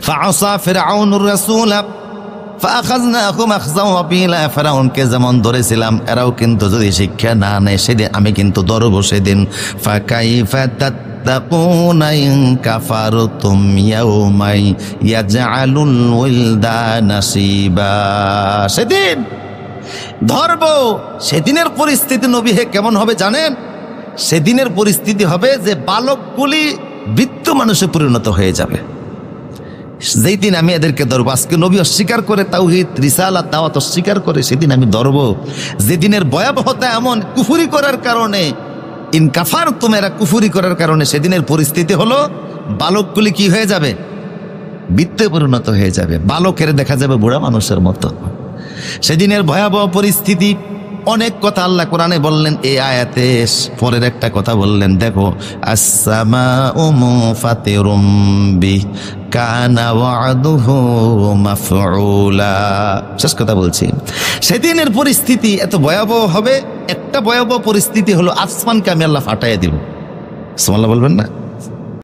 ফাআসা ফিরআউনুর রাসূল ফাআখাযনাহুম আখযাও ওয়াবিলা, ফিরআউনকে যেমন ধরেছিলাম এরাও কিন্তু যদি শিক্ষা না নেয় সেদিন আমি কিন্তু ধরব সেদিন। ফাকাইফা তাত্তাকুনা ইন কাফারতুম ইয়াওমাই ইয়াজআলুল ওয়ালদানা শিবা, সেদিন ধরব। সেদিনের পরিস্থিতি নবী হে কেমন হবে জানেন? সেদিনের পরিস্থিতি হবে যে বালকগুলি বৃদ্ধ মানুষে পরিণত হয়ে যাবে। যেই দিন আমি এদেরকে ধরবো, আজকে নবী অস্বীকার করে তাওহীদ রিসালাত দাওয়াত অস্বীকার করে, সেদিন আমি ধরবো। যেদিনের ভয়াবহতা এমন, কুফরি করার কারণে, ইন কাফারতুম এরা কুফরি করার কারণে সেদিনের পরিস্থিতি হলো বালকগুলি কি হয়ে যাবে? বৃদ্ধে পরিণত হয়ে যাবে। বালকের দেখা যাবে বুড়া মানুষের মতো। সেদিনের ভয়াবহ পরিস্থিতি, অনেক কথা আল্লাহ কোরআনে বললেন। এই আয়াতে পরের একটা কথা বললেন, দেখো আসসামাউ মুনফাতিরুম বিহি কানা ওয়া'দুহু মাফউলা। শেষ কথা বলছি, সেদিনের পরিস্থিতি এত ভয়াবহ হবে। একটা ভয়াবহ পরিস্থিতি হলো আসমানকে আমি আল্লাহ ফাটাইয়া দিব। সুবহানাল্লাহ বলবেন না?